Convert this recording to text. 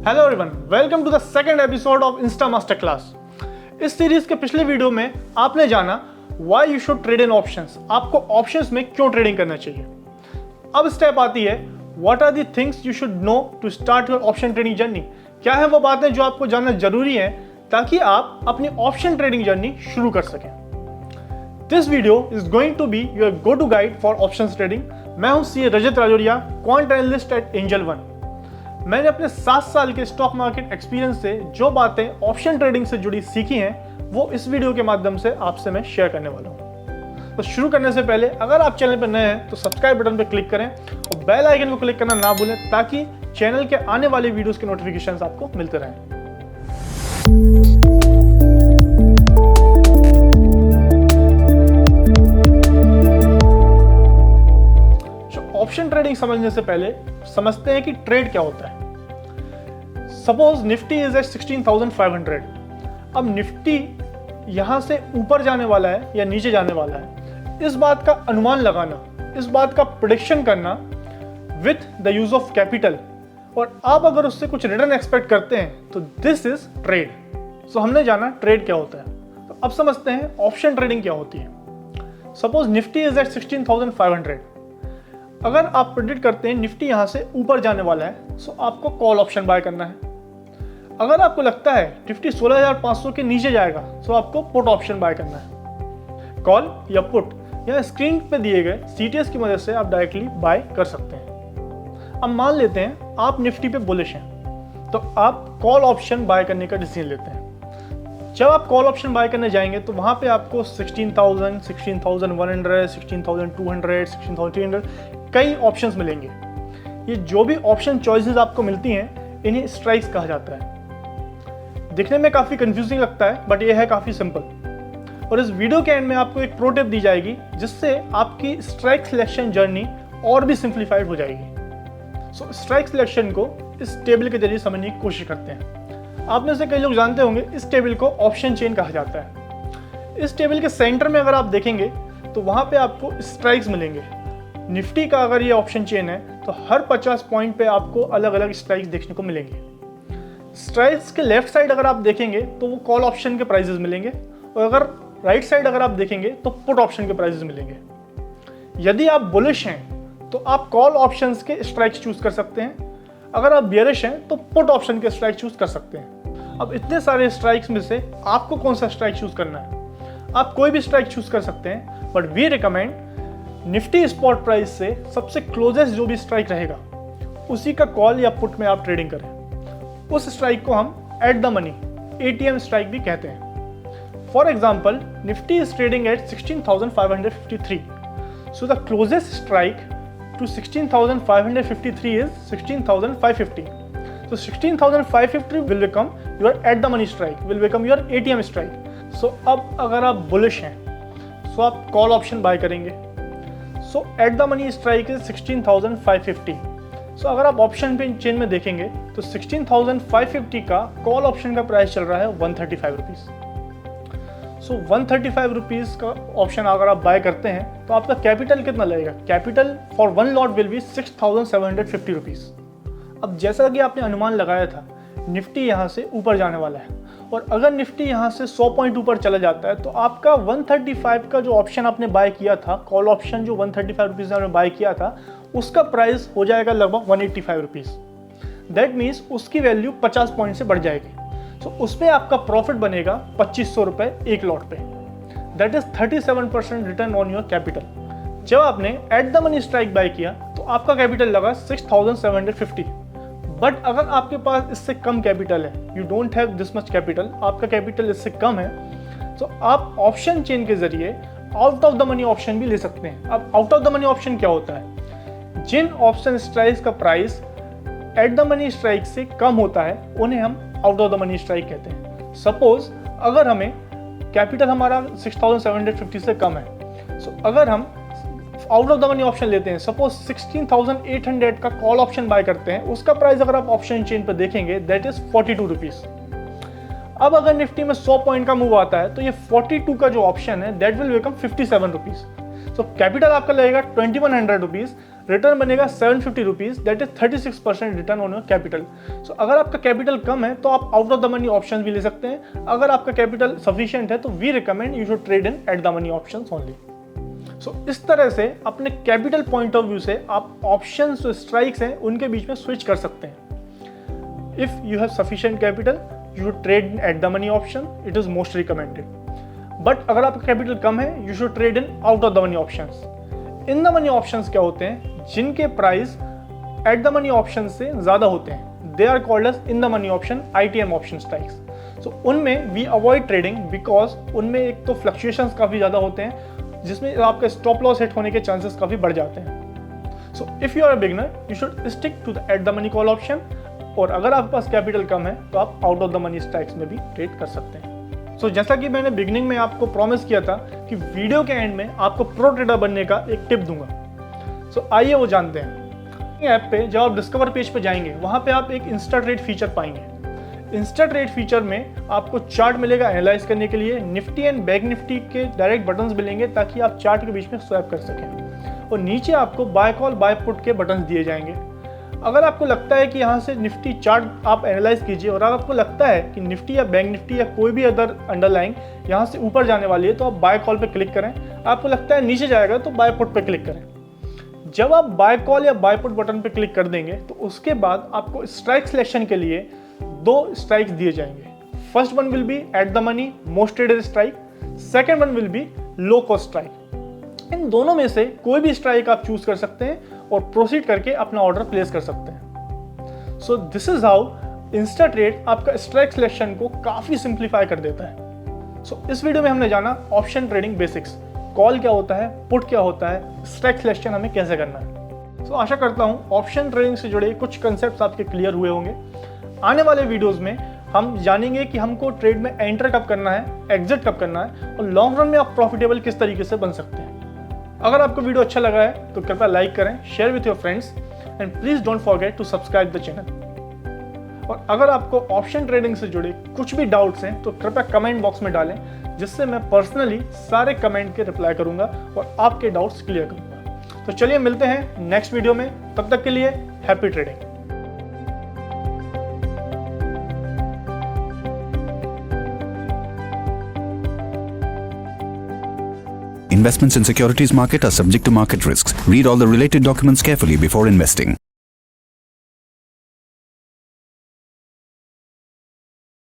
Hello everyone, welcome to the second episode of insta master class. इस series के पिछले video में आपने जाना why you should trade in options, आपको ऑप्शंस में क्यों ट्रेडिंग करना चाहिए। अब स्टेप आती है what are the things you should know to start your option trading journey. क्या है वो बातें जो आपको जानना जरूरी है ताकि आप अपनी ऑप्शन ट्रेडिंग जर्नी शुरू कर सकें। This video is going to be your go to guide for options trading. मैं हूं सी Rajat Rajauria, quant analyst at Angel One. मैंने अपने 7 साल के स्टॉक मार्केट एक्सपीरियंस से जो बातें ऑप्शन ट्रेडिंग से जुड़ी सीखी हैं वो इस वीडियो के माध्यम से आपसे मैं शेयर करने वाला हूं। तो शुरू करने से पहले अगर आप चैनल पर नए हैं तो सब्सक्राइब बटन पर क्लिक करें और बेल आइकन को क्लिक करना ना भूलें ताकि चैनल के आने वाले वीडियोस के नोटिफिकेशंस आपको मिलते रहें। ऑप्शन ट्रेडिंग समझने से पहले समझते हैं कि ट्रेड क्या होता है। Suppose Nifty is at 16,500। अब निफ्टी यहां से ऊपर जाने वाला है या नीचे जाने वाला है, इस बात का अनुमान लगाना, इस बात का प्रेडिक्शन करना with the use of capital, और आप अगर उससे कुछ रिटर्न एक्सपेक्ट करते हैं तो दिस इज ट्रेड। सो हमने जाना ट्रेड क्या होता है। तो अब समझते हैं ऑप्शन ट्रेडिंग क्या होती है। Suppose Nifty is at 16,500। अगर आप प्रेडिक्ट करते हैं निफ्टी यहां से ऊपर जाने वाला है तो आपको कॉल ऑप्शन बाय करना है। अगर आपको लगता है निफ्टी 16,500 के नीचे जाएगा तो आपको पुट ऑप्शन बाय करना है। कॉल या पुट यहाँ स्क्रीन पे दिए गए CTS की मदद से आप डायरेक्टली बाय कर सकते हैं। अब मान लेते हैं आप निफ्टी पे बुलिश हैं तो आप कॉल ऑप्शन बाय करने का डिसीजन लेते हैं। जब आप कॉल ऑप्शन बाय करने जाएंगे तो वहां पे आपको 16,000, 16,100, 16,200, 16,300 कई ऑप्शंस मिलेंगे। ये जो भी ऑप्शन चॉइसेस आपको मिलती हैं इन्हें स्ट्राइक्स कहा जाता है। दिखने में काफ़ी कंफ्यूजिंग लगता है बट ये है काफ़ी सिंपल। और इस वीडियो के एंड में आपको एक प्रो टिप दी जाएगी जिससे आपकी स्ट्राइक सिलेक्शन जर्नी और भी सिंप्लीफाइड हो जाएगी। सो स्ट्राइक सिलेक्शन को इस टेबल के जरिए समझने की कोशिश करते हैं। आप में से कई लोग जानते होंगे इस टेबल को ऑप्शन चेन कहा जाता है। इस टेबल के सेंटर में अगर आप देखेंगे तो वहाँ पे आपको स्ट्राइक्स मिलेंगे। निफ्टी का अगर ये ऑप्शन चेन है तो हर 50 पॉइंट पे आपको अलग अलग स्ट्राइक्स देखने को मिलेंगे। स्ट्राइक्स के लेफ्ट साइड अगर आप देखेंगे तो वो कॉल ऑप्शन के प्राइसेस मिलेंगे, और अगर राइट साइड अगर आप देखेंगे तो पुट ऑप्शन के प्राइसेस मिलेंगे। यदि आप बुलिश हैं तो आप कॉल ऑप्शंस के स्ट्राइक्स चूज कर सकते हैं, अगर आप बियरिश हैं तो पुट ऑप्शन के स्ट्राइक चूज कर सकते हैं। अब इतने सारे स्ट्राइक्स में से आपको कौन सा स्ट्राइक चूज करना है? आप कोई भी स्ट्राइक चूज कर सकते हैं, but we recommend Nifty spot price से सबसे क्लोजेस्ट जो भी स्ट्राइक रहेगा उसी का कॉल या पुट में आप ट्रेडिंग करें। उस स्ट्राइक को हम eight the money ATM strike भी कहते हैं। For example Nifty is trading at 16,553, so the closest strike to 16,553 is 16,550. So 16,550 will become your at the money strike, will become your ATM strike. So अब अगर आप bullish हैं so आप call option buy करेंगे। So at the money strike is 16,550. So अगर आप option पे chain में देखेंगे तो 16,550 का कॉल ऑप्शन का प्राइस चल रहा है 135 रुपीज़। सो 135 रुपीज़ का ऑप्शन अगर आप बाय करते हैं तो आपका कैपिटल कितना लगेगा? Capital for one lot will be 6,750 rupees. अब जैसा कि आपने अनुमान लगाया था निफ्टी यहाँ से ऊपर जाने वाला है, और अगर निफ्टी यहाँ से 100 पॉइंट ऊपर चला जाता है तो आपका 135 का जो ऑप्शन आपने बाय किया था, कॉल ऑप्शन जो 135 रुपीज़ आपने बाय किया था, उसका प्राइस हो जाएगा लगभग 185 रुपीज़। दैट मीन्स उसकी वैल्यू 50 पॉइंट से बढ़ जाएगी। तो उस पर आपका प्रॉफिट बनेगा 2,500 रुपये एक लॉट पे। That is 37% return on your capital. जब आपने at the money strike buy किया तो आपका कैपिटल लगा 6,750, बट अगर आपके पास इससे कम कैपिटल है, you don't have this much capital, आपका कैपिटल इससे कम है, तो आप ऑप्शन चेन के जरिए out of the money option भी ले सकते हैं। अब out of the money option क्या होता है? जिन ऑप्शन स्ट्राइक्स का price at the money strike से कम होता है उन्हें हम out of the money strike कहते हैं। सपोज अगर हमें कैपिटल हमारा 6,750 से कम है, सो अगर हम out of the money option लेते हैं, सपोज 16,800 का कॉल ऑप्शन बाय करते हैं, उसका प्राइस अगर आप ऑप्शन चेन पर देखेंगे दैट इज 42 रुपीज़। अब अगर निफ्टी में 100 पॉइंट का मूव आता है तो ये 42 का जो ऑप्शन है that will become 57 rupees. So capital आपका लगेगा 2,100 रुपीज़, रिटर्न बनेगा 750 rupees, that is 36% return on your capital. So अगर आपका कैपिटल कम है तो आप out of the money option भी ले सकते हैं। अगर आपका कैपिटल सफिशिएंट है तो we recommend you should trade in at the money option only. So इस तरह से अपने कैपिटल पॉइंट ऑफ व्यू से आप ऑप्शंस जो स्ट्राइक्स हैं उनके बीच में स्विच कर सकते हैं। If you have sufficient capital you should trade at the money option, it is most recommended. But अगर आपका कैपिटल कम है you should trade in out of the money options. In the money options क्या होते हैं? जिनके price at the money option से ज्यादा होते हैं, they are called as in the money option ITM option strikes. So उनमें वी अवॉइड ट्रेडिंग बिकॉज उनमें एक तो फ्लक्चुएशंस काफी ज्यादा होते हैं जिसमें आपका स्टॉप लॉस हिट होने के चांसेस काफी बढ़ जाते हैं। So if you are a beginner you should stick to the at the money call option, और अगर आपके पास कैपिटल कम है तो आप out of the money strikes में भी ट्रेड कर सकते हैं। सो जैसा कि मैंने बिगनिंग में आपको प्रॉमिस किया था कि वीडियो के एंड में आपको प्रो ट्रेडर बनने का एक टिप दूंगा। सो आइए वो जानते हैं। ऐप पे जब आप डिस्कवर पेज पे जाएंगे वहां पे आप एक इंस्टा ट्रेड फीचर पाएंगे। इंस्टा ट्रेड फीचर में आपको चार्ट मिलेगा एनालाइज करने के लिए, निफ्टी एंड बैंक निफ्टी के डायरेक्ट बटन्स मिलेंगे ताकि आप चार्ट के बीच में स्वैप कर सकें, और नीचे आपको बाय कॉल बाय पुट के बटन्स दिए जाएंगे। अगर आपको लगता है कि यहाँ से निफ्टी चार्ट आप एनालाइज कीजिए और अगर आपको लगता है कि निफ्टी या बैंक निफ्टी या कोई भी अदर अंडरलाइंग यहाँ से ऊपर जाने वाली है तो आप बाय कॉल पे क्लिक करें। आपको लगता है नीचे जाएगा तो बाय पुट पे क्लिक करें। जब आप बाय कॉल या बाय पुट बटन पे क्लिक कर देंगे तो उसके बाद आपको स्ट्राइक सिलेक्शन के लिए 2 स्ट्राइक्स दिए जाएंगे। First one will be at the money most traded strike, second one will be low cost strike. इन दोनों में से कोई भी स्ट्राइक आप चूज कर सकते हैं और प्रोसीड करके अपना ऑर्डर प्लेस कर सकते हैं। So this is how Insta trade आपका स्ट्राइक सिलेक्शन को काफी सिंप्लीफाई कर देता है। सो इस वीडियो में हमने जाना ऑप्शन ट्रेडिंग बेसिक्स, कॉल क्या होता है, पुट क्या होता है, स्ट्राइक सिलेक्शन हमें कैसे करना है। सो आशा करता हूं ऑप्शन ट्रेडिंग से जुड़े कुछ कंसेप्ट्स आपके क्लियर हुए होंगे। आने वाले वीडियोस में हम जानेंगे कि हमको ट्रेड में एंटर कब करना है, एग्जिट कब करना है, और लॉन्ग रन में आप प्रॉफिटेबल किस तरीके से बन सकते हैं। अगर आपको वीडियो अच्छा लगा है तो कृपया लाइक करें, share with your friends, and please don't forget to subscribe the channel. और अगर आपको ऑप्शन ट्रेडिंग से जुड़े कुछ भी डाउट्स हैं तो कृपया कमेंट बॉक्स में डालें, जिससे मैं पर्सनली सारे कमेंट के रिप्लाई करूंगा और आपके डाउट्स क्लियर करूंगा। तो चलिए मिलते हैं नेक्स्ट वीडियो में, तब तक के लिए happy trading. Investments in securities market are subject to market risks. Read all the related documents carefully before investing.